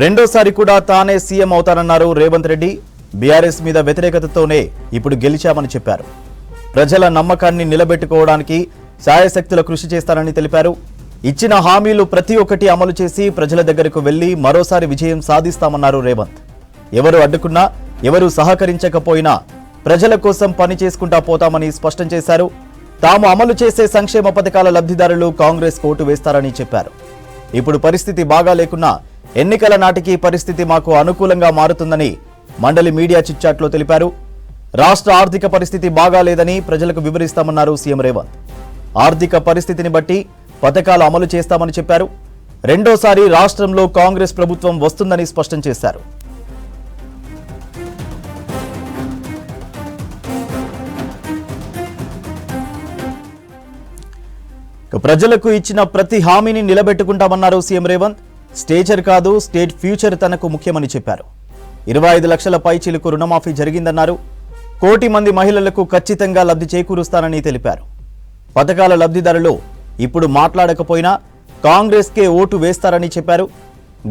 రెండోసారి కూడా తానే సీఎం అవుతానన్నారు రేవంత్ రెడ్డి. బీఆర్ఎస్ మీద వ్యతిరేకతతోనే ఇప్పుడు గెలిచామని చెప్పారు. ప్రజల నమ్మకాన్ని నిలబెట్టుకోవడానికి శాయశక్తుల కృషి చేస్తానని తెలిపారు. ఇచ్చిన హామీలు ప్రతి ఒక్కటి అమలు చేసి ప్రజల దగ్గరకు వెళ్లి మరోసారి విజయం సాధిస్తామన్నారు రేవంత్. ఎవరు అడ్డుకున్నా, ఎవరు సహకరించకపోయినా ప్రజల కోసం పని చేసుకుంటా పోతామని స్పష్టం చేశారు. తాము అమలు చేసే సంక్షేమ పథకాల లబ్ధిదారులు కాంగ్రెస్ ఓటు వేస్తారని చెప్పారు. ఇప్పుడు పరిస్థితి బాగా లేకున్నా ఎన్నికల నాటికి పరిస్థితి మాకు అనుకూలంగా మారుతుందని మండలి మీడియా చిట్చాట్లో తెలిపారు. రాష్ట్ర ఆర్థిక పరిస్థితి బాగా లేదని ప్రజలకు వివరిస్తామన్నారు సీఎం రేవంత్. ఆర్థిక పరిస్థితిని బట్టి పథకాలు అమలు చేస్తామని చెప్పారు. రెండోసారి రాష్ట్రంలో కాంగ్రెస్ ప్రభుత్వం వస్తుందని స్పష్టం చేశారు. ప్రజలకు ఇచ్చిన ప్రతి హామీని నిలబెట్టుకుంటామన్నారు సీఎం రేవంత్. స్టేచర్ కాదు, స్టేట్ ఫ్యూచర్ తనకు ముఖ్యమని చెప్పారు. 25 లక్షల పైచీలకు రుణమాఫీ జరిగిందన్నారు. 1 కోటి మంది మహిళలకు ఖచ్చితంగా లబ్ధి చేకూరుస్తానని తెలిపారు. పథకాల లబ్ధిదారులు ఇప్పుడు మాట్లాడకపోయినా కాంగ్రెస్కే ఓటు వేస్తారని చెప్పారు.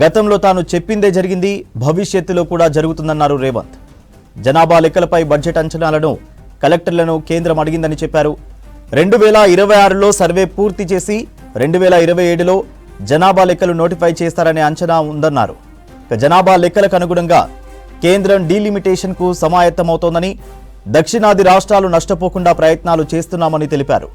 గతంలో తాను చెప్పిందే జరిగింది, భవిష్యత్తులో కూడా జరుగుతుందన్నారు రేవంత్. జనాభా లెక్కలపై బడ్జెట్ అంచనాలను కలెక్టర్లను కేంద్రం అడిగిందని చెప్పారు. 2026లో సర్వే పూర్తి చేసి 2027లో జనాభా లెక్కలు నోటిఫై చేస్తారనే అంచనా ఉందన్నారు. జనాభా లెక్కలకు అనుగుణంగా కేంద్రం డీలిమిటేషన్కు సమాయత్తమవుతోందని, దక్షిణాది రాష్ట్రాలు నష్టపోకుండా ప్రయత్నాలు చేస్తున్నామని తెలిపారు.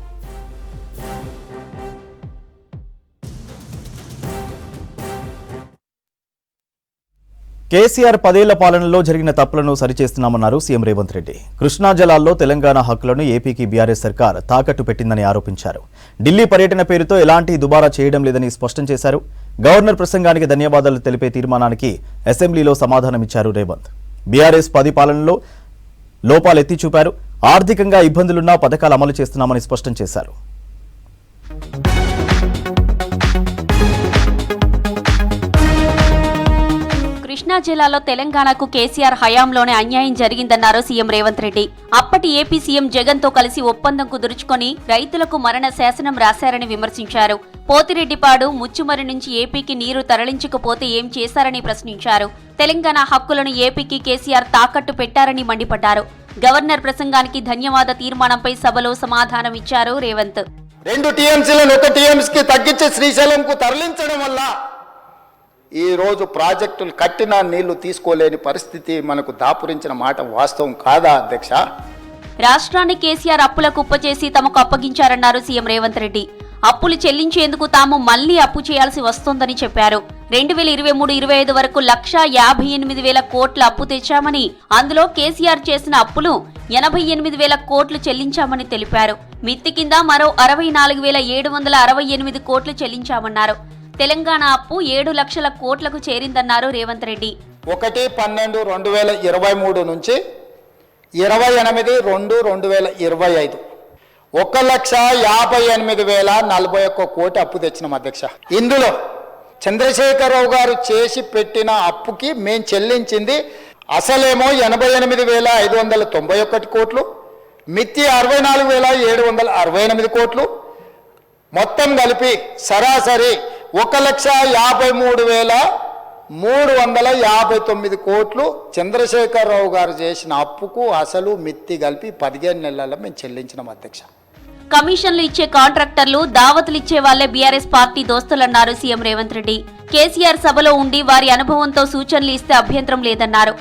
కేసీఆర్ 10 ఏళ్ల పాలనలో జరిగిన తప్పులను సరిచేస్తున్నామన్నారు సీఎం రేవంత్ రెడ్డి. కృష్ణా జలాల్లో తెలంగాణ హక్కులను ఏపీకి బీఆర్ఎస్ సర్కార్ తాకట్టు పెట్టిందని ఆరోపించారు. ఢిల్లీ పర్యటన పేరుతో ఎలాంటి దుబారా చేయడం లేదని స్పష్టం చేశారు. గవర్నర్ ప్రసంగానికి ధన్యవాదాలు తెలిపే తీర్మానానికి అసెంబ్లీలో సమాధానమిచ్చారు రేవంత్. బీఆర్ఎస్ 10 పాలనలో లోపాలెత్తి చూపారు. ఆర్థికంగా ఇబ్బందులున్నా పథకాలు అమలు చేస్తున్నామని స్పష్టం చేశారు. కృష్ణా జిల్లాలో తెలంగాణకు కేసీఆర్ హయాంలోనే అన్యాయం జరిగిందన్నారు సీఎం రేవంత్ రెడ్డి. అప్పటి ఏపీ సీఎం జగన్ తో కలిసి ఒప్పందం కుదుర్చుకొని రైతులకు మరణ శాసనం రాశారని విమర్శించారు. పోతిరెడ్డిపాడు, ముచ్చుమరి నుంచి ఏపీకి నీరు తరలించకపోతే ఏం చేశారని ప్రశ్నించారు. తెలంగాణ హక్కులను ఏపీకి కేసీఆర్ తాకట్టు పెట్టారని మండిపడ్డారు. గవర్నర్ ప్రసంగానికి ధన్యవాద తీర్మానంపై సభలో సమాధానం ఇచ్చారు రేవంత్. 2 టీఎంసీలను 1 టీఎంసీకి తగ్గించి శ్రీశైలంకు తరలించడం వల్ల ఈ రోజు ప్రాజెక్టులు కట్టిన నీళ్లు తీసుకోలేని పరిస్థితి మనకు దాపురించిన మాట వాస్తవం కాదా అధ్యక్ష? రాష్ట్రాన్ని కేసీఆర్ అప్పుల కుప్ప చేసి తమకు అప్పగించారన్నారు సీఎం రేవంత్ రెడ్డి. అప్పులు చెల్లించేందుకు తాము మళ్లీ అప్పు చేయాల్సి వస్తోందని చెప్పారు. 2023-25 వరకు 1,58,000 కోట్ల అప్పు తెచ్చామని, అందులో కేసీఆర్ చేసిన అప్పులు 88,000 కోట్లు చెల్లించామని తెలిపారు. మిత్తి కింద మరో 64,768 కోట్లు చెల్లించామన్నారు. తెలంగాణ అప్పు 7 లక్షల కోట్లకు చేరిందన్నారు రేవంత్ రెడ్డి. 1/12/2023 నుంచి 28/2/2025 1,58,041 కోటి అప్పు తెచ్చినాం అధ్యక్ష. ఇందులో చంద్రశేఖరరావు గారు చేసి పెట్టిన అప్పుకి మేం చెల్లించింది అసలేమో 88,591 కోట్లు, మిత్తి 64,768 కోట్లు, మొత్తం కలిపి సరాసరి 1,53,359 కోట్లు చంద్రశేఖరరావు గారు చేసిన అప్పుకు అసలు మిత్తి కలిపి 15 నెలల్లో మేము చెల్లించినాం అధ్యక్ష. కమిషన్లు ఇచ్చే కాంట్రాక్టర్లు, దావతులు ఇచ్చే వాళ్లే బీఆర్ఎస్ పార్టీ దోస్తులన్నారు సీఎం రేవంత్ రెడ్డి. కేసీఆర్ సభలో ఉండి వారి అనుభవంతో సూచనలు ఇస్తే అభ్యంతరం లేదన్నారు.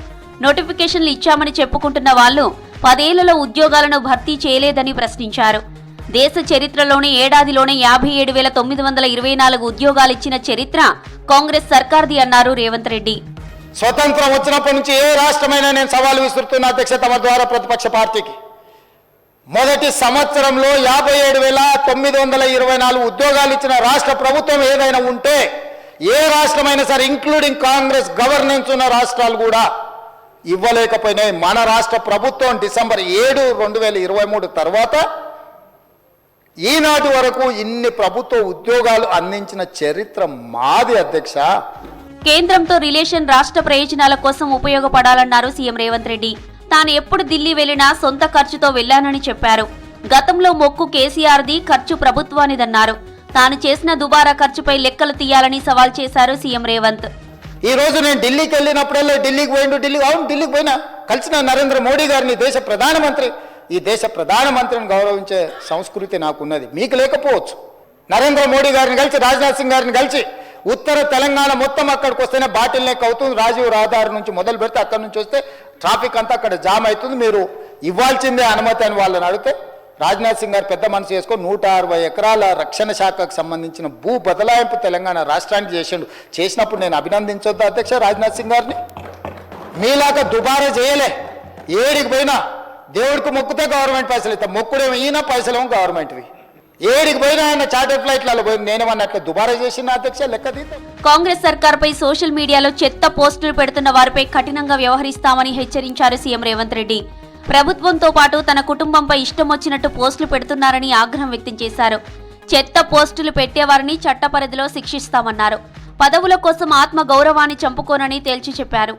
నోటిఫికేషన్లు ఇచ్చామని చెప్పుకుంటున్న వాళ్లు 10 ఏళ్లలో ఉద్యోగాలను భర్తీ చేయలేదని ప్రశ్నించారు. దేశ చరిత్రలోనే ఏడాదిలోనే 57,924 ఉద్యోగాలిచ్చిన చరిత్ర కాంగ్రెస్ సర్కార్ది అన్నారు రేవంత్ రెడ్డి. స్వతంత్రం వచ్చినప్పటి నుంచి ఏ రాష్ట్రమైనా నేను సవాలు విసురుతున్న అధ్యక్ష తమ ద్వారా ప్రతిపక్ష పార్టీకి. మొదటి సంవత్సరంలో 57,924 ఉద్యోగాలు ఇచ్చిన రాష్ట్ర ప్రభుత్వం ఏదైనా ఉంటే ఏ రాష్ట్రమైనా సరే, ఇంక్లూడింగ్ కాంగ్రెస్ గవర్నెన్స్ ఉన్న రాష్ట్రాలు కూడా ఇవ్వలేకపోయినాయి. మన రాష్ట్ర ప్రభుత్వం డిసెంబర్ 7, 2023 తర్వాత ఈనాటి వరకు ఇన్ని ప్రభుత్వ ఉద్యోగాలు అందించిన చరిత్ర మాది అధ్యక్ష. కేంద్రంతో రిలేషన్ రాష్ట్ర ప్రయోజనాల కోసం ఉపయోగపడాలన్నారు సీఎం రేవంత్ రెడ్డి. తాను ఎప్పుడు ఢిల్లీ వెళ్లినా సొంత ఖర్చుతో వెళ్లానని చెప్పారు. గతంలో మొక్కు కేసీఆర్ది, ఖర్చు ప్రభుత్వానిదన్నారు. తాను చేసిన దుబారా ఖర్చుపై లెక్కలు తీయాలని సవాల్ చేశారు సీఎం రేవంత్. ఈ రోజు నేను ఢిల్లీకి వెళ్ళినప్పుడల్లా ఢిల్లీకి పోయినా కలిసిన నరేంద్ర మోడీ గారిని దేశ ప్రధానమంత్రి, ఈ దేశ ప్రధానమంత్రిని గౌరవించే సంస్కృతి నాకున్నది, మీకు లేకపోవచ్చు. నరేంద్ర మోడీ గారిని కలిసి, రాజ్నాథ్ సింగ్ గారిని కలిసి ఉత్తర తెలంగాణ మొత్తం అక్కడికి వస్తేనే బాటిల్ నెక్ అవుతుంది. రాజీవ్ రహదారి నుంచి మొదలు పెడితే అక్కడి నుంచి వస్తే ట్రాఫిక్ అంతా అక్కడ జామ్ అవుతుంది, మీరు ఇవ్వాల్సిందే అనుమతి అని వాళ్ళని అడిగితే రాజ్నాథ్ సింగ్ గారు పెద్ద మనసు చేసుకొని 160 ఎకరాల రక్షణ శాఖకు సంబంధించిన భూ బదలాయింపు తెలంగాణ రాష్ట్రానికి చేసినప్పుడు నేను అభినందించొద్దు అధ్యక్ష రాజ్నాథ్ సింగ్ గారిని. మీలాగా దుబారా చేయలే, ఏడికి పోయినా దేవుడికి మొక్కుతే గవర్నమెంట్ పైసలు ఇస్తాం, మొక్కుడేమో ఈయన పైసలేమో గవర్నమెంట్వి. ఏడికి పోయినా ఆయన చార్టర్ ఫ్లైట్లలో పోయింది, నేనేమన్నట్లు దుబారా చేసిన అధ్యక్ష లెక్క తీద్దాం. కాంగ్రెస్ సర్కార్పై సోషల్ మీడియాలో చెత్త పోస్టులు పెడుతున్న వారిపై కఠినంగా వ్యవహరిస్తామని హెచ్చరించారు సీఎం రేవంత్ రెడ్డి. ప్రభుత్వంతో పాటు తన కుటుంబంపై ఇష్టం వచ్చినట్టు పోస్టులు పెడుతున్నారని ఆగ్రహం వ్యక్తం చేశారు. చెత్త పోస్టులు పెట్టేవారిని చట్ట పరిధిలో శిక్షిస్తామన్నారు. పదవుల కోసం ఆత్మ గౌరవాన్ని చంపుకోనని తేల్చి చెప్పారు.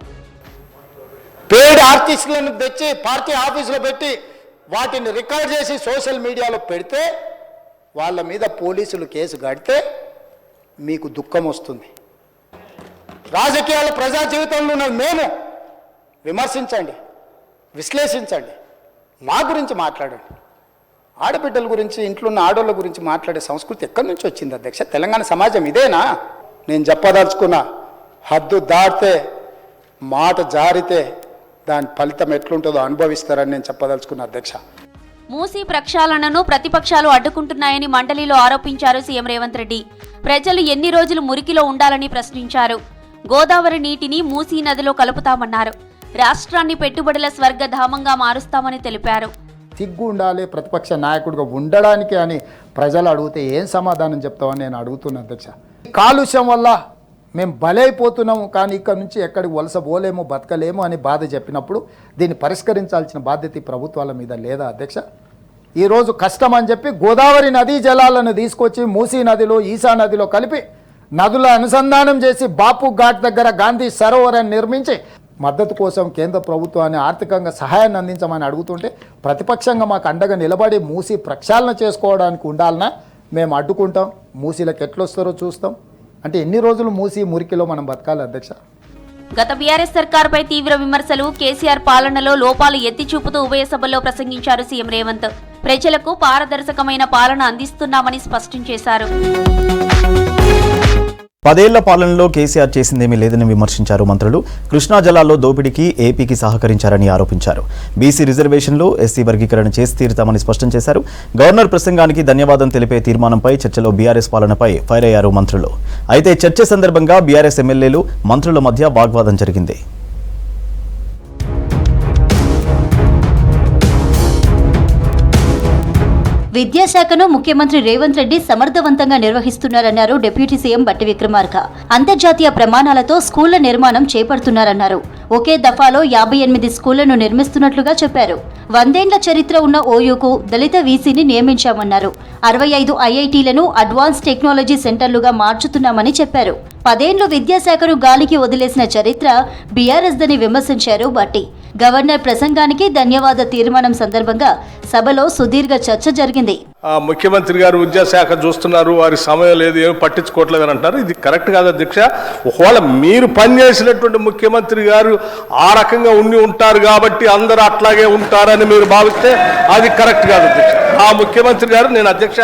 పేడ్ ఆర్టిస్టులను తెచ్చి పార్టీ ఆఫీసులో పెట్టి వాటిని రికార్డ్ చేసి సోషల్ మీడియాలో పెడితే వాళ్ళ మీద పోలీసులు కేసు కడితే మీకు దుఃఖం వస్తుంది. రాజకీయాలు ప్రజా జీవితంలో ఉన్న మేము విమర్శించండి, విశ్లేషించండి, మా గురించి మాట్లాడండి. ఆడబిడ్డల గురించి, ఇంట్లో ఉన్న ఆడోళ్ళ గురించి మాట్లాడే సంస్కృతి ఎక్కడి నుంచి వచ్చింది అధ్యక్ష? తెలంగాణ సమాజం ఇదేనా? నేను చెప్పదలుచుకున్న హద్దు దాటితే, మాట జారితే దాని ఫలితం ఎట్లుంటుందో అనుభవిస్తారని నేను చెప్పదలుచుకున్న అధ్యక్ష. మూసీ ప్రక్షాళనను ప్రతిపక్షాలు అడ్డుకుంటున్నాయని మండలిలో ఆరోపించారు సీఎం రేవంత్ రెడ్డి. ప్రజలు ఎన్ని రోజులు మురికిలో ఉండాలని ప్రశ్నించారు. గోదావరి నీటిని మూసీ నదిలో కలుపుతామన్నారు. రాష్ట్రాన్ని పెట్టుబడుల స్వర్గధామంగా మారుస్తామని తెలిపారు. సిగ్గు ఉండాలి ప్రతిపక్ష నాయకుడిగా ఉండడానికి అని ప్రజలు అడిగితే ఏం సమాధానం చెప్తామని నేను అడుగుతున్నా అధ్యక్ష. కాలుష్యం వల్ల మేము బలైపోతున్నాము, కానీ ఇక్కడ నుంచి ఎక్కడికి వలస పోలేము, బతకలేము అని బాధ చెప్పినప్పుడు దీన్ని పరిష్కరించాల్సిన బాధ్యత ప్రభుత్వాల మీద లేదా అధ్యక్ష? ఈరోజు కష్టం అని చెప్పి గోదావరి నదీ జలాలను తీసుకొచ్చి మూసీ నదిలో, ఈశా నదిలో కలిపి నదుల అనుసంధానం చేసి బాపు ఘాట్ దగ్గర గాంధీ సరోవరాన్ని నిర్మించి మద్దతు కోసం కేంద్ర ప్రభుత్వాన్ని ఆర్థికంగా సహాయాన్ని అందించమని అడుగుతుంటే ప్రతిపక్షంగా మాకు అండగా నిలబడి మూసీ ప్రక్షాళన చేసుకోవడానికి ఉండాలన్నా మేము అడ్డుకుంటాం, మూసీలకు ఎట్లొస్తారో చూస్తాం. అంటే ఎన్ని రోజులు మూసీ మురికిలో మనం బతకాలి అధ్యక్ష? గత బీఆర్ఎస్ సర్కార్పై తీవ్ర విమర్శలు, కేసీఆర్ పాలనలో లోపాలు ఎత్తి చూపుతూ ఉభయ సభల్లో ప్రసంగించారు సీఎం రేవంత్. ప్రజలకు పారదర్శకమైన పాలన అందిస్తున్నామని స్పష్టం చేశారు. 10 ఏళ్ల పాలనలో కేసీఆర్ చేసిందేమీ లేదని విమర్శించారు మంత్రులు. కృష్ణా జలాల్లో దోపిడీకి ఏపీకి సహకరించారని ఆరోపించారు. బీసీ రిజర్వేషన్లో ఎస్సీ వర్గీకరణ చేసి తీరుతామని స్పష్టం చేశారు. గవర్నర్ ప్రసంగానికి ధన్యవాదం తెలిపే తీర్మానంపై చర్చలో బీఆర్ఎస్ పాలనపై ఫైర్ అయ్యారు మంత్రులు. అయితే చర్చ సందర్భంగా బీఆర్ఎస్ ఎమ్మెల్యేలు, మంత్రుల మధ్య వాగ్వాదం జరిగింది. విద్యాశాఖను ముఖ్యమంత్రి రేవంత్ రెడ్డి సమర్థవంతంగా నిర్వహిస్తున్నారన్నారు డిప్యూటీ సీఎం బట్టి విక్రమార్క. అంతర్జాతీయ ప్రమాణాలతో స్కూళ్ల నిర్మాణం చేపడుతున్నారన్నారు. ఒకే దఫాలో 58 స్కూళ్లను నిర్మిస్తున్నట్లుగా చెప్పారు. 100 ఏళ్ల చరిత్ర ఉన్న ఓయూకు దళిత వీసీని నియమించామన్నారు. 65 ఐఐటీలను అడ్వాన్స్ టెక్నాలజీ సెంటర్లుగా మార్చుతున్నామని చెప్పారు. 10 ఏళ్లు విద్యాశాఖను గాలికి వదిలేసిన చరిత్ర బీఆర్ఎస్ దని విమర్శించారు బట్టి. గవర్నర్ ప్రసంగానికి ధన్యవాద తీర్మానం సందర్భంగా సభలో సుదీర్ఘ చర్చ జరిగింది. ముఖ్యమంత్రి గారు విద్యాశాఖ చూస్తున్నారు, వారి సమయం లేదు, ఏమి పట్టించుకోవట్లేదు అని అంటారు. ఇది కరెక్ట్ కాదు అధ్యక్ష. ఒకవేళ మీరు పనిచేసినటువంటి ముఖ్యమంత్రి గారు ఆ రకంగా ఉండి ఉంటారు కాబట్టి అందరూ అట్లాగే ఉంటారని మీరు భావిస్తే అది కరెక్ట్ కాదు అధ్యక్ష. ఆ ముఖ్యమంత్రి గారు, నేను అధ్యక్ష,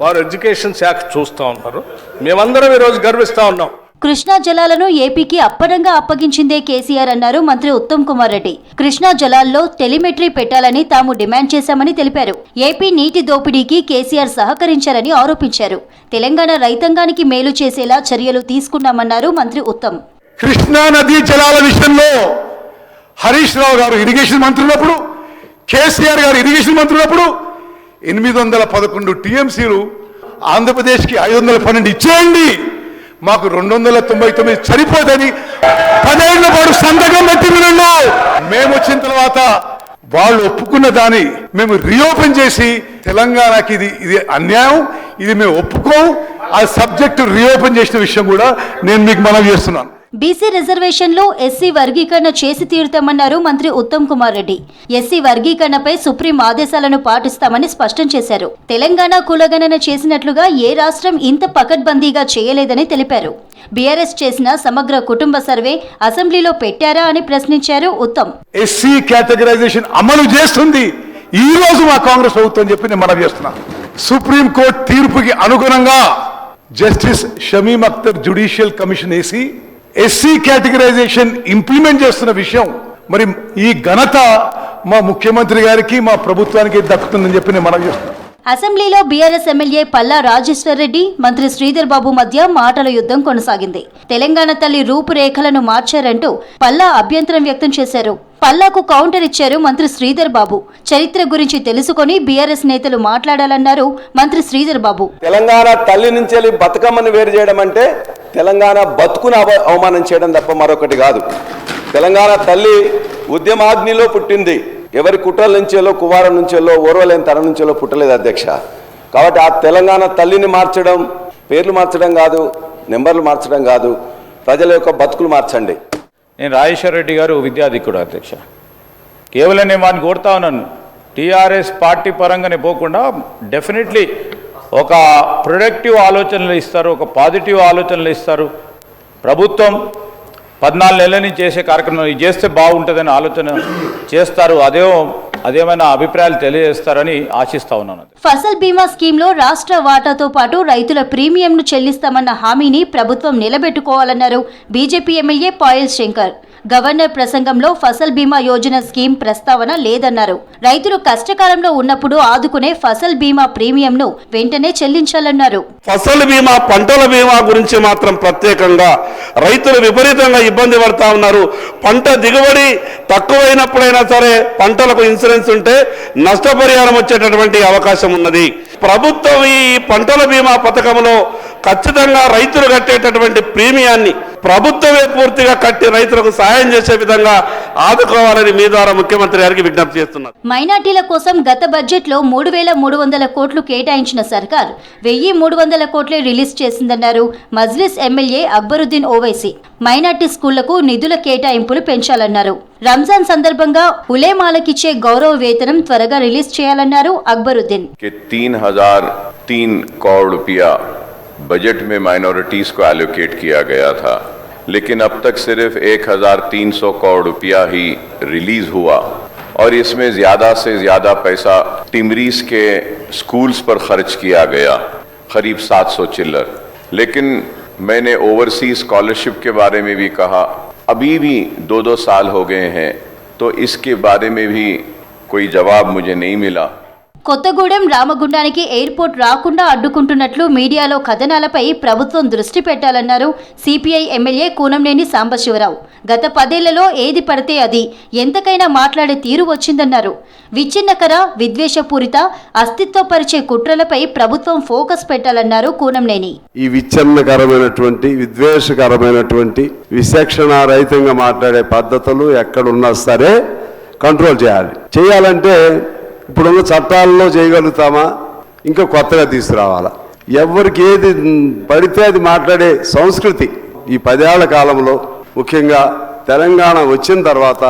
వారు ఎడ్యుకేషన్ శాఖ చూస్తూ ఉన్నారు. మేమందరం ఈరోజు గర్విస్తూ ఉన్నాం. కృష్ణా జలాలను ఏపీకి అప్పనంగా అప్పగించిందే కేసీఆర్ అన్నారు మంత్రి ఉత్తమ్ కుమార్ రెడ్డి. కృష్ణా జలాల్లో టెలిమెట్రీ పెట్టాలని తాము డిమాండ్ చేశామని తెలిపారు. ఏపీ నీటి దోపిడీకి కేసీఆర్ సహకరించారని ఆరోపించారు. తెలంగాణ రైతాంగానికి మేలు చేసేలా చర్యలు తీసుకున్నామన్నారు మంత్రి ఉత్తమ్. కృష్ణా నదీ జలాల విషయంలో హరీష్ రావు గారు ఇరిగేషన్ మంత్రి ఉన్నప్పుడు, కేసీఆర్ గారు ఇరిగేషన్ మంత్రి ఉన్నప్పుడు 811 టీఎంసీలు ఆంధ్రప్రదేశ్కి 512 ఇచ్చేయండి, మాకు 299 సరిపోదని 10 ఏళ్ల పాటు సంతకం పెట్టింది. మేము వచ్చిన తర్వాత వాళ్ళు ఒప్పుకున్న దాన్ని మేము రీఓపెన్ చేసి తెలంగాణకి ఇది అన్యాయం, ఇది మేము ఒప్పుకోం, ఆ సబ్జెక్టు రీఓపెన్ చేసిన విషయం కూడా నేను మీకు మనవి చేస్తున్నాను. బీసీ రిజర్వేషన్లో ఎస్సీ వర్గీకరణ చేసి తీరుతామన్నారు మంత్రి ఉత్తమ్ కుమార్ రెడ్డి. ఎస్సీ వర్గీకరణపై సుప్రీం ఆదేశాలను పాటిస్తామని స్పష్టం చేశారు. తెలంగాణ కులగణన చేసినట్లుగా ఏ రాష్ట్రం ఇంత పకడ్బందీగా చేయలేదని తెలిపారు. బీఆర్ఎస్ చేసిన సమగ్ర కుటుంబ సర్వే అసెంబ్లీలో పెట్టారా అని ప్రశ్నించారు ఉత్తమ్. ఎస్సీ కేటగరైజేషన్ అమలు చేస్తుంది ఈ రోజు మా కాంగ్రెస్ ప్రభుత్వం చెప్పి నేను మనవి చేస్తున్నా. సుప్రీంకోర్టు తీర్పుకి అనుగుణంగా justice Shamim Akhtar judicial commission SC categorisation implement చేస్తున్న విషయం మరి ఈ ఘనత మా ముఖ్యమంత్రి గారికి మా ప్రభుత్వానికి దక్కుతుందని చెప్పి నేను మనవి చేస్తున్నా. అసెంబ్లీలో బీఆర్ఎస్ ఎమ్మెల్యే పల్లా రాజేశ్వర్ రెడ్డి, మంత్రి శ్రీధర్ బాబు మధ్య మాటల యుద్ధం కొనసాగింది. తెలంగాణ తల్లి రూపురేఖలను మార్చారంటూ పల్లా అభ్యంతరం వ్యక్తం చేశారు. పల్లాకు కౌంటర్ ఇచ్చారు మంత్రి శ్రీధర్ బాబు. చరిత్ర గురించి తెలుసుకొని బీఆర్ఎస్ నేతలు మాట్లాడాలన్నారు మంత్రి శ్రీధర్ బాబు. తెలంగాణ తల్లి నుంచి బతుకమ్మని వేరు చేయడం అంటే తెలంగాణ బతుకును అవమానం చేయడం తప్ప మరొకటి కాదు. తెలంగాణ తల్లి ఉద్యమాగ్నిలో పుట్టింది. ఎవరి కుట్రల నుంచేలో, కువారం నుంచేలో, ఓర్వలేని తన నుంచేలో పుట్టలేదు అధ్యక్ష. కాబట్టి ఆ తెలంగాణ తల్లిని మార్చడం, పేర్లు మార్చడం కాదు, నెంబర్లు మార్చడం కాదు, ప్రజల యొక్క బతుకులు మార్చండి. నేను రాజేశ్వర్ రెడ్డి గారు విద్యాధికుడు అధ్యక్ష. కేవలం నేను వాడిని కోరుతా ఉన్నాను, టీఆర్ఎస్ పార్టీ పరంగానే పోకుండా డెఫినెట్లీ ఒక ప్రొడక్టివ్ ఆలోచనలు ఇస్తారు, ఒక పాజిటివ్ ఆలోచనలు ఇస్తారు. ప్రభుత్వం 14 నెలల నుంచి చేసే కార్యక్రమం ఇది చేస్తే బాగుంటుందని ఆలోచన చేస్తారు. అదేమైనా అభిప్రాయాలు తెలియజేస్తారని ఆశిస్తా ఉన్నాను. ఫసల్ బీమా స్కీమ్లో రాష్ట్ర వాటాతో పాటు రైతుల ప్రీమియంను చెల్లిస్తామన్న హామీని ప్రభుత్వం నిలబెట్టుకోవాలన్నారు BJP MLA Payal Shankar. Governor ప్రసంగంలో ఫసల్ బీమా యోజన స్కీమ్ ప్రస్తావన లేదన్నారు. రైతులు కష్టకాలంలో ఉన్నప్పుడు ఆదుకునే ఫసల్ బీమా ప్రీమియంను వెంటనే చెల్లించాలన్నారు. ఫసల్ బీమా, పంటల బీమా గురించి మాత్రం ప్రత్యేకంగా రైతులు విపరీతంగా ఇబ్బంది పడతా ఉన్నారు. పంట దిగుబడి తక్కువైనప్పుడైనా సరే పంటలకు ఇన్సూరెన్స్ ఉంటే నష్టపరిహారం వచ్చేటటువంటి అవకాశం ఉన్నది. ప్రభుత్వం ఈ పంటల బీమా పథకంలో ఖచ్చితంగా రైతులు కట్టేటటువంటి ప్రీమియాన్ని ప్రభుత్వమే పూర్తిగా కట్టి రైతులకు సాయం చేసే విధంగా ఆదుకోవాలని మీ ద్వారా ముఖ్యమంత్రి గారికి విజ్ఞప్తి చేస్తున్నారు. మైనార్టీల కోసం గత బడ్జెట్లో 3,300 కోట్లు కేటాయించిన సర్కార్ 1,300 కోట్లే రిలీజ్ చేసిందన్నారు మజ్లిస్ ఎమ్మెల్యే అక్బరుద్దీన్ ఓవైసీ. మైనార్టీ స్కూళ్లకు నిధుల కేటాయింపులు పెంచాలన్నారు. రంజాన్ సందర్భంగా ఉలేమాలకిచ్చే గౌరవ వేతనం త్వరగా రిలీజ్ చేయాలన్నారు అక్బరుద్దీన్. 3,003 करोड़ रुपया बजट में माइनॉरिटीज को एलोकेट किया गया था, लेकिन अब तक सिर्फ 1,300 करोड़ रुपया ही रिलीज हुआ और इसमें ज़्यादा से ज़्यादा पैसा टिमरीज के स्कूल्स पर खर्च किया गया, करीब 700 चिल्लर। लेकिन मैंने ओवरसीज स्कॉलरशिप के बारे में भी कहा, अभी भी 2-2 साल हो गए हैं, तो इसके बारे में भी कोई जवाब मुझे नहीं मिला। కొత్తగూడెం రామగుండానికి ఎయిర్పోర్ట్ రాకుండా అడ్డుకుంటున్నట్లు మీడియాలో కథనాలపై ప్రభుత్వం దృష్టి పెట్టాలన్నారు సిపిఐ ఎమ్మెల్యే కూనంనేని సాంబశివరావు. గత 10 ఏళ్లలో ఏది పడితే అది ఎంతకైనా మాట్లాడే తీరు వచ్చిందన్నారు. విచ్ఛిన్నకర, విద్వేషపూరిత, అస్తిత్వపరిచే కుట్రలపై ప్రభుత్వం ఫోకస్ పెట్టాలన్నారు కూనంనేని. ఈ విచ్ఛిన్నకరమైనటువంటి, విద్వేషకరమైనటువంటి, విచక్షణారహితంగా మాట్లాడే పద్ధతులు ఎక్కడున్నా సరే కంట్రోల్ చేయాలంటే ఇప్పుడున్న చట్టాల్లో చేయగలుగుతామా, ఇంకా కొత్తగా తీసుకురావాలా? ఎవరికి ఏది పడితే అది మాట్లాడే సంస్కృతి ఈ 10 ఏళ్ల కాలంలో, ముఖ్యంగా తెలంగాణ వచ్చిన తర్వాత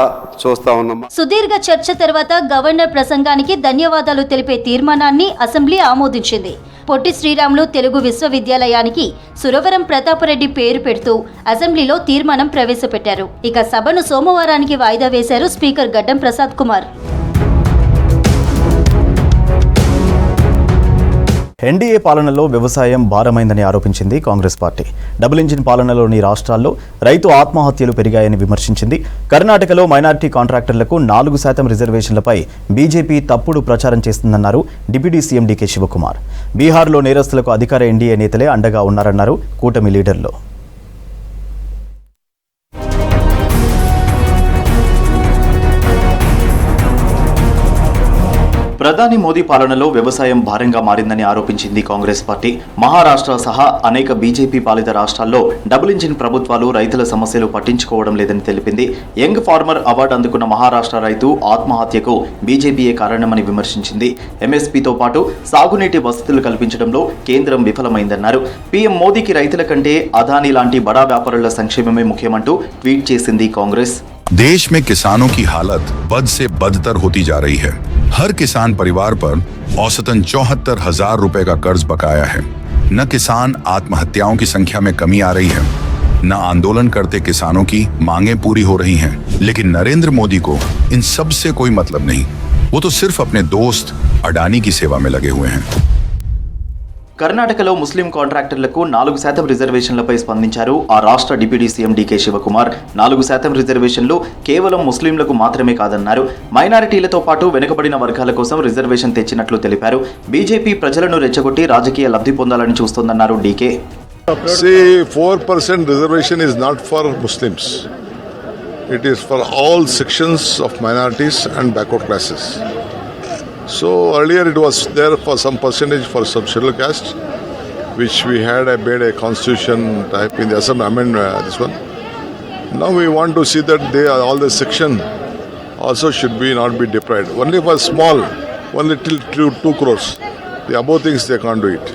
చూస్తా ఉన్నాం. సుదీర్ఘ చర్చ తర్వాత గవర్నర్ ప్రసంగానికి ధన్యవాదాలు తెలిపే తీర్మానాన్ని అసెంబ్లీ ఆమోదించింది. పొట్టి శ్రీరాములు తెలుగు విశ్వవిద్యాలయానికి సురవరం ప్రతాపరెడ్డి పేరు పెడుతూ అసెంబ్లీలో తీర్మానం ప్రవేశపెట్టారు. ఇక సభను సోమవారానికి వాయిదా వేశారు స్పీకర్ గడ్డం ప్రసాద్ కుమార్. ఎన్డీఏ పాలనలో వ్యవసాయం భారమైందని ఆరోపించింది కాంగ్రెస్ పార్టీ. డబుల్ ఇంజిన్ పాలనలోని రాష్ట్రాల్లో రైతు ఆత్మహత్యలు పెరిగాయని విమర్శించింది. కర్ణాటకలో మైనార్టీ కాంట్రాక్టర్లకు 4% రిజర్వేషన్లపై బీజేపీ తప్పుడు ప్రచారం చేస్తుందన్నారు డిప్యూటీ సీఎం డీకే శివకుమార్. బీహార్లో నేరస్తులకు అధికార ఎన్డీఏ నేతలే అండగా ఉన్నారన్నారు కూటమి లీడర్లు. ప్రధాని మోదీ పాలనలో వ్యవసాయం భారంగా మారిందని ఆరోపించింది కాంగ్రెస్ పార్టీ. మహారాష్ట్ర సహా అనేక బీజేపీ పాలిత రాష్ట్రాల్లో డబుల్ ఇంజిన్ ప్రభుత్వాలు రైతుల సమస్యలు పట్టించుకోవడం లేదని తెలిపింది. యంగ్ ఫార్మర్ అవార్డు అందుకున్న మహారాష్ట్ర రైతు ఆత్మహత్యకు బీజేపీయే కారణమని విమర్శించింది. ఎంఎస్పీతో పాటు సాగునీటి వసతులు కల్పించడంలో కేంద్రం విఫలమైందన్నారు. పీఎం మోదీకి రైతుల కంటే అదానీ లాంటి బడా వ్యాపారుల సంక్షేమమే ముఖ్యమంటూ ట్వీట్ చేసింది కాంగ్రెస్. देश में किसानों की हालत बद से बदतर होती जा रही है. हर किसान परिवार पर औसतन 74,000 रुपए का कर्ज बकाया है. न किसान आत्महत्याओं की संख्या में कमी आ रही है, न आंदोलन करते किसानों की मांगें पूरी हो रही हैं. लेकिन नरेंद्र मोदी को इन सब से कोई मतलब नहीं. वो तो सिर्फ अपने दोस्त अडानी की सेवा में लगे हुए हैं. కర్ణాటకలో ముస్లిం కాంట్రాక్టర్లకు 4% రిజర్వేషన్లపై స్పందించారు ఆ రాష్ట్ర డిప్యూటీ సీఎం డీకే శివకుమార్. 4% రిజర్వేషన్లు కేవలం ముస్లింలకు మాత్రమే కాదన్నారు. మైనారిటీలతో పాటు వెనుకబడిన వర్గాల కోసం రిజర్వేషన్ తెచ్చినట్లు తెలిపారు. బీజేపీ ప్రజలను రెచ్చగొట్టి రాజకీయ లబ్ధి పొందాలని చూస్తోందన్నారు DK. 4% reservation is not for Muslims. It is for all sections of minorities and backward classes. So earlier it was there for some percentage for some scheduled caste, which we had made a constitution type in the assembly. I mean this one. Now we want to see that they are all the section also should be not be deprived. Only for small, only till 2 crores. The above things they can't do it.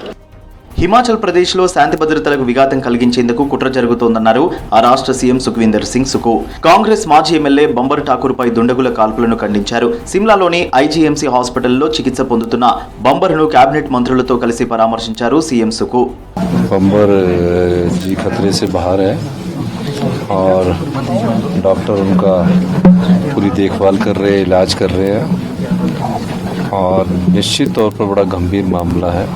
Himachal ప్రదేశ్లో శాంతి భద్రతలకు విఘాతం కలిగించేందుకు కుట్ర జరుగుతోందన్నారు ఆ రాష్ట్ర CM Sukhwinder Singh Sukhu. Congress మాజీ MLA bumper ఠాకూర్పై దుండగుల కాల్పులను ఖండించారు. సిమ్లాలోని ఐజీఎంసీ హాస్పిటల్లో చికిత్స పొందుతున్న బంబర్ను కేబినెట్ మంత్రులతో కలిసి పరామర్శించారు సీఎం సుఖు. बम्बर जी खतरे से बाहर है और डॉक्टर उनका पूरी देखभाल कर रहे हैं, इलाज कर रहे हैं और निश्चित तौर पर बड़ा गंभीर मामला है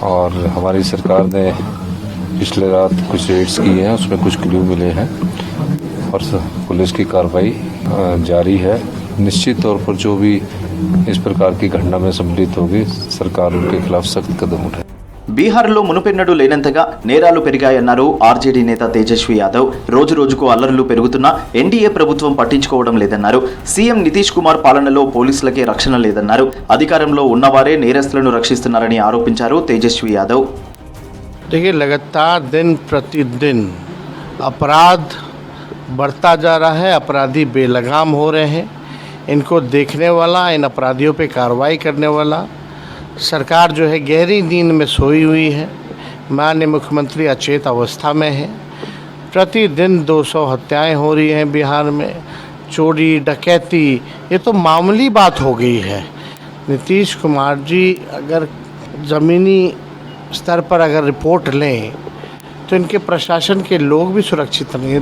और हमारी सरकार ने पिछले रात कुछ रेड्स किए हैं, उसमें कुछ क्लू मिले हैं और पुलिस की कार्रवाई जारी है. निश्चित तौर पर जो भी इस प्रकार की घटना में सम्मिलित होगी सरकार उनके खिलाफ सख्त कदम उठाए. బీహార్లో మునుపెన్నడూ లేనంతగా నేరాలు పెరిగాయన్నారు ఆర్జేడీ నేత తేజస్వి యాదవ్. రోజు రోజుకు అల్లర్లు పెరుగుతున్నా ఎన్డీఏ ప్రభుత్వం పట్టించుకోవడం లేదన్నారు. సీఎం నితీష్ కుమార్ పాలనలో పోలీసులకే రక్షణ లేదన్నారు. అధికారంలో ఉన్నవారే నేరస్తులను రక్షిస్తున్నారని ఆరోపించారు తేజస్వి యాదవ్. देखिए लगातार दिन प्रतिदिन अपराध बढ़ता जा रहा है, अपराधी बेलगाम हो रहे हैं. इनको देखने वाला, इन अपराधियों पे कार्रवाई करने वाला सरकार जो है गहरी नींद में सोई हुई है. माननीय मुख्यमंत्री अचेत अवस्था में है. प्रतिदिन 200 हत्याएं हो रही हैं बिहार में. चोरी डकैती ये तो मामूली बात हो गई है. नीतीश कुमार जी अगर ज़मीनी स्तर पर अगर रिपोर्ट लें तो इनके प्रशासन के लोग भी सुरक्षित नहीं.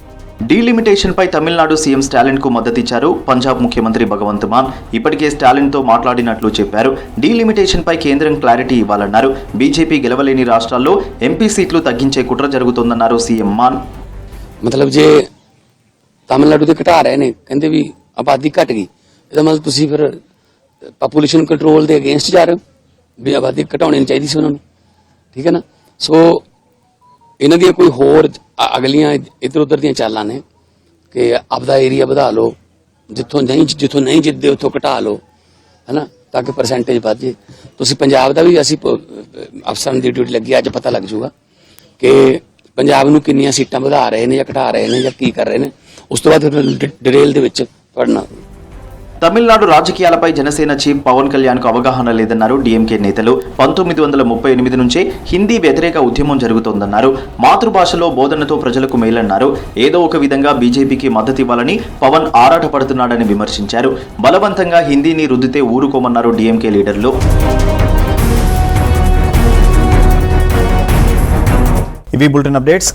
డీలిమిటేషన్ పై తమిళనాడు సీఎం స్టాలిన్ కు మద్దతిచ్చారు పంజాబ్ ముఖ్యమంత్రి భగవంత్ మాన్. ఇప్పటికే స్టాలిన్ తో మాట్లాడినట్లు చెప్పారు. డీలిమిటేషన్ పై కేంద్రం క్లారిటీ ఇవ్వాలన్నారు. బీజేపీ గెలవలేని రాష్ట్రాల్లో ఎంపీ సీట్లు తగ్గించే కుట్ర జరుగుతోందన్నారు సీఎం మాన్. मतलब जे तमिलनाडु ਦੇ ਘਟਾ ਰਹੇ ਨੇ ਕਹਿੰਦੇ ਵੀ ਆਬਾਦੀ ਘਟ ਗਈ, ਇਹਦਾ ਮਤਲਬ ਤੁਸੀਂ ਫਿਰ ਪਾਪੂਲੇਸ਼ਨ ਕੰਟਰੋਲ ਦੇ ਅਗੇਂਸਟ ਜਾ ਰਹੇ ਹੋ ਵੀ ਆਬਾਦੀ ਘਟਾਉਣੀ ਨਹੀਂ ਚਾਹੀਦੀ ਸੀ ਉਹਨਾਂ ਨੂੰ. ਠੀਕ ਹੈ ਨਾ. ਸੋ ਇਹਨਾਂ ਦੀਆਂ ਕੋਈ ਹੋਰ ਅਗਲੀਆਂ ਇੱਧਰ ਉੱਧਰ ਦੀਆਂ ਚਾਲਾਂ ਨੇ ਕਿ ਆਪਦਾ ਏਰੀਆ ਵਧਾ ਲਓ, ਜਿੱਥੋਂ ਨਹੀਂ ਜਿੱਤਦੇ ਉੱਥੋਂ ਘਟਾ ਲਓ, ਹੈ ਨਾ, ਤਾਂ ਕਿ ਪਰਸੈਂਟੇਜ ਵੱਧ ਜੇ. ਤੁਸੀਂ ਪੰਜਾਬ ਦਾ ਵੀ ਅਸੀਂ ਅਫਸਰਾਂ ਦੀ ਡਿਊਟੀ ਲੱਗੀ, ਅੱਜ ਪਤਾ ਲੱਗ ਜੂਗਾ ਕਿ ਪੰਜਾਬ ਨੂੰ ਕਿੰਨੀਆਂ ਸੀਟਾਂ ਵਧਾ ਰਹੇ ਨੇ ਜਾਂ ਘਟਾ ਰਹੇ ਨੇ ਜਾਂ ਕੀ ਕਰ ਰਹੇ ਨੇ. ਉਸ ਤੋਂ ਬਾਅਦ ਡਿਟੇਲ ਦੇ ਵਿੱਚ ਪੜ੍ਹਨਾ. తమిళనాడు రాజకీయాలపై జనసేన చీఫ్ పవన్ కళ్యాణ్ కు అవగాహన లేదన్నారు డీఎంకే నేతలు. 1938 నుంచే హిందీ వ్యతిరేక ఉద్యమం జరుగుతోందన్నారు. మాతృభాషలో బోధనతో ప్రజలకు మేలన్నారు. ఏదో ఒక విధంగా బీజేపీకి మద్దతు ఇవ్వాలని పవన్ ఆరాటపడుతున్నాడని విమర్శించారు. బలవంతంగా హిందీని రుద్దితే ఊరుకోమన్నారు డీఎంకే లీడర్లు. ఇవి బులెటిన్ అప్డేట్స్.